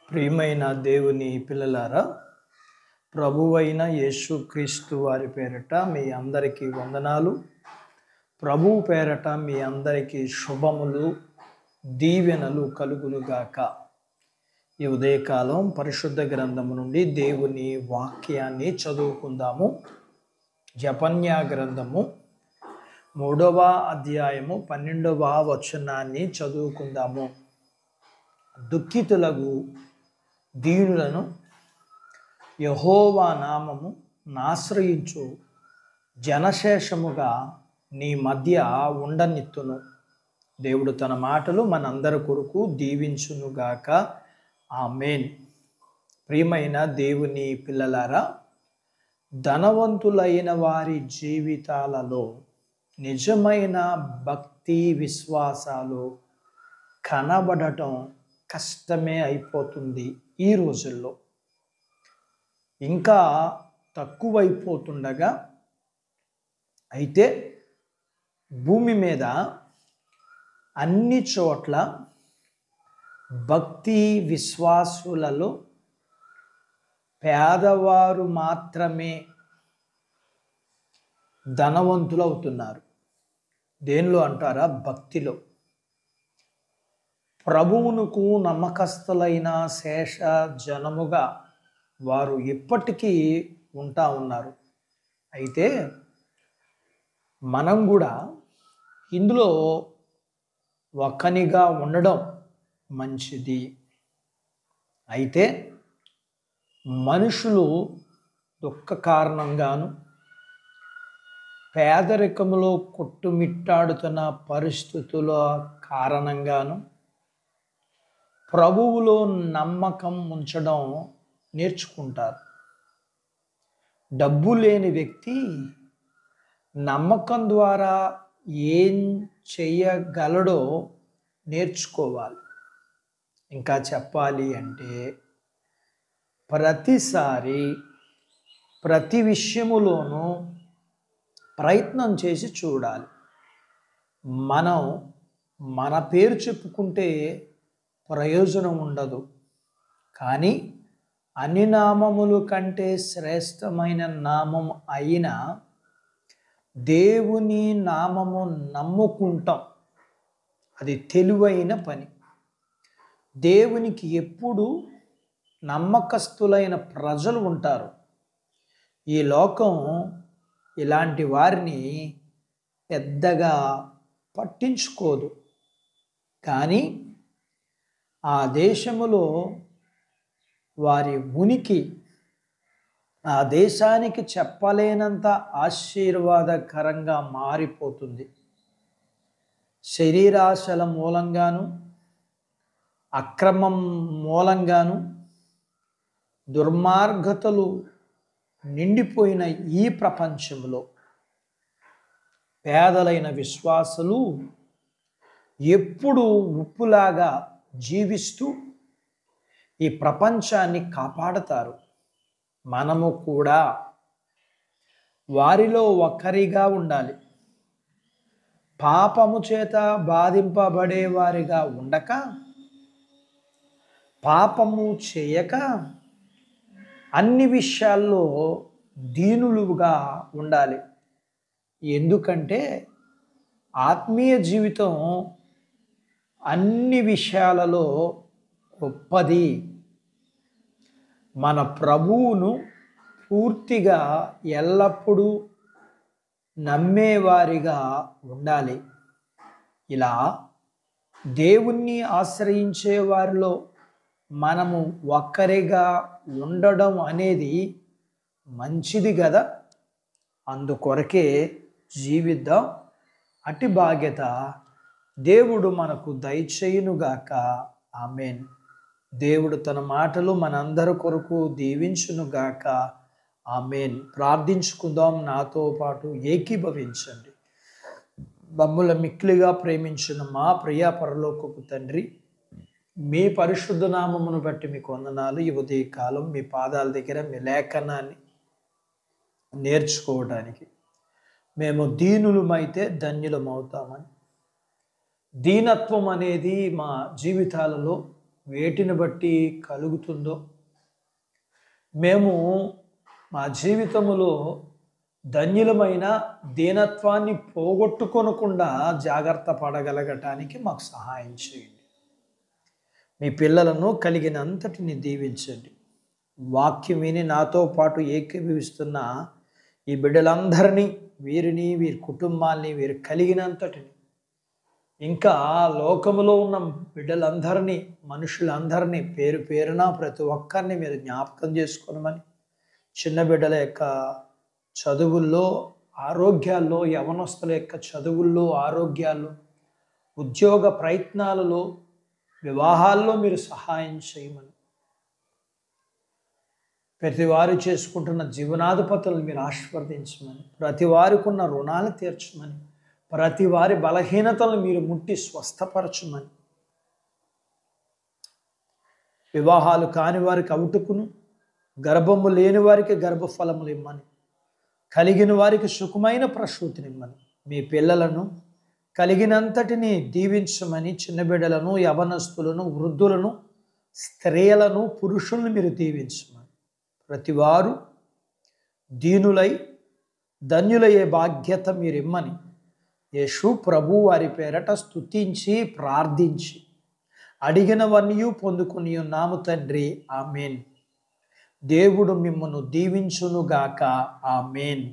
ప్రియమైన దేవుని పిల్లలారా, ప్రభువైన యేసుక్రీస్తు వారి పేరట మీ అందరికీ వందనాలు. ప్రభువు పేరట మీ అందరికీ శుభములు, దీవెనలు కలుగునుగాక. ఈ ఉదయకాలం పరిశుద్ధ గ్రంథము నుండి దేవుని వాక్యాన్ని చదువుకుందాము. జపన్యా గ్రంథము 3వ అధ్యాయము 12వ వచనాన్ని చదువుకుందాము. దుఃఖితులకు దీనులను యెహోవా నామము నాశ్రయించు జనశేషముగా నీ మధ్య ఉండనిత్తును. దేవుడు తన మాటలు మనందరి కొరకు దీవించునుగాక. ఆమేన్. ప్రియమైన దేవుని పిల్లలారా, ధనవంతులైన వారి జీవితాలలో నిజమైన భక్తి విశ్వాసాలు కనబడటం కష్టమే అయిపోతుంది. ఈ రోజుల్లో ఇంకా తక్కువైపోతుండగా, అయితే భూమి మీద అన్ని చోట్ల భక్తి విశ్వాసులలో పేదవారు మాత్రమే ధనవంతులు అవుతున్నారు. దేనిలో అంటారా? భక్తిలో. ప్రభువునకు నమ్మకస్తులైన శేష జనముగా వారు ఇప్పటికీ ఉంటా ఉన్నారు. అయితే మనం కూడా ఇందులో ఒక్కనిగా ఉండడం మంచిది. అయితే మనుషులు దుఃఖ కారణంగాను, పేదరికంలో కొట్టుమిట్టాడుతున్న పరిస్థితుల కారణంగాను ప్రభువులో నమ్మకం ఉంచడం నేర్చుకుంటారు. డబ్బు లేని వ్యక్తి నమ్మకం ద్వారా ఏం చేయగలడో నేర్చుకోవాలి. ఇంకా చెప్పాలి అంటే ప్రతిసారి ప్రతి విషయములోనూ ప్రయత్నం చేసి చూడాలి. మనం మన పేరు చెప్పుకుంటే ప్రయోజనం ఉండదు. కానీ అన్ని నామముల కంటే శ్రేష్టమైన నామం అయిన దేవుని నామము నమ్ముకుంటాం. అది తెలివైన పని. దేవునికి ఎప్పుడు నమ్మకస్తులైన ప్రజలు ఉంటారు. ఈ లోకం ఇలాంటి వారిని పెద్దగా పట్టించుకోదు. కానీ ఆ దేశములో వారి ఉనికి ఆ దేశానికి చెప్పలేనంత ఆశీర్వాదకరంగా మారిపోతుంది. శరీరాశల మూలంగాను, అక్రమం మూలంగాను, దుర్మార్గతలు నిండిపోయిన ఈ ప్రపంచంలో పేదలైన విశ్వాసులు ఎప్పుడు ఉప్పులాగా జీవిస్తూ ఈ ప్రపంచాన్ని కాపాడతారు. మనము కూడా వారిలో ఒకరిగా ఉండాలి. పాపము చేత బాధింపబడేవారిగా ఉండక, పాపము చేయక, అన్ని విషయాల్లో దీనులుగా ఉండాలి. ఎందుకంటే ఆత్మీయ జీవితం అన్ని విషయాలలో గొప్పది. మన ప్రభువును పూర్తిగా ఎల్లప్పుడూ నమ్మేవారిగా ఉండాలి. ఇలా దేవుణ్ణి ఆశ్రయించే వారిలో మనము ఒక్కరిగా ఉండడం అనేది మంచిది కదా. అందుకొరకే జీవిద్దాం. అట్టి బాధ్యత దేవుడు మనకు దయచేయునుగాక. ఆమేన్. దేవుడు తన మాటలు మనందరి కొరకు దీవించునుగాక. ఆమేన్. ప్రార్థించుకుందాం. నాతో పాటు ఏకీభవించండి. మమ్ముల మిక్కిలిగా ప్రేమించిన మా ప్రియ పరలోకపు తండ్రి, మీ పరిశుద్ధ నామమును బట్టి మీకు వందనాలు. ఈ ఉదయకాలం మీ పాదాల దగ్గర మీ లేఖనాన్ని నేర్చుకోవడానికి మేము దీనులమైతే ధన్యులమవుతామని, దీనత్వం అనేది మా జీవితాలలో వేటిని బట్టి కలుగుతుందో, మేము మా జీవితములో ధన్యులమైన దీనత్వాన్ని పోగొట్టుకొనకుండా జాగ్రత్త పడగలగటానికి మాకు సహాయం చేయండి. మీ పిల్లలను కలిగినంతటిని దీవించండి. వాక్యం విని నాతో పాటు ఏకీభవిస్తున్న ఈ బిడ్డలందరినీ, వీరిని, వీరి కుటుంబాల్ని, వీరు కలిగినంతటిని, ఇంకా లోకములో ఉన్న బిడ్డలందరినీ, మనుషులందరినీ పేరు పేరున ప్రతి ఒక్కరిని మీరు జ్ఞాపకం చేసుకోనమని, చిన్న బిడ్డల యొక్క చదువుల్లో, ఆరోగ్యాల్లో, యవనస్తుల యొక్క చదువుల్లో, ఆరోగ్యాల్లో, ఉద్యోగ ప్రయత్నాలలో, వివాహాల్లో మీరు సహాయం చేయమని, ప్రతి వారు చేసుకుంటున్న జీవనాధిపతులను మీరు ఆశీర్వదించమని, ప్రతి వారికి ఉన్న రుణాలు తీర్చమని, ప్రతి వారి బలహీనతలను మీరు ముట్టి స్వస్థపరచమని, వివాహాలు కాని వారికి అవుటుకును, గర్భము లేని వారికి గర్భఫలములు ఇమ్మని, కలిగిన వారికి సుఖమైన ప్రసూతినిమ్మని, మీ పిల్లలను కలిగినంతటిని దీవించమని, చిన్న బిడ్డలను, యవనస్తులను, వృద్ధులను, స్త్రీలను, పురుషులను మీరు దీవించమని, ప్రతివారు దీనులై ధన్యులయ్యే బాధ్యత మీరు ఇమ్మని యేసు ప్రభు వారి పేరట స్తుతించి ప్రార్థించి అడిగినవన్నీ పొందుకుని ఉన్నాము తండ్రి. ఆమేన్. దేవుడు మిమ్మను దీవించునుగాక. ఆమేన్.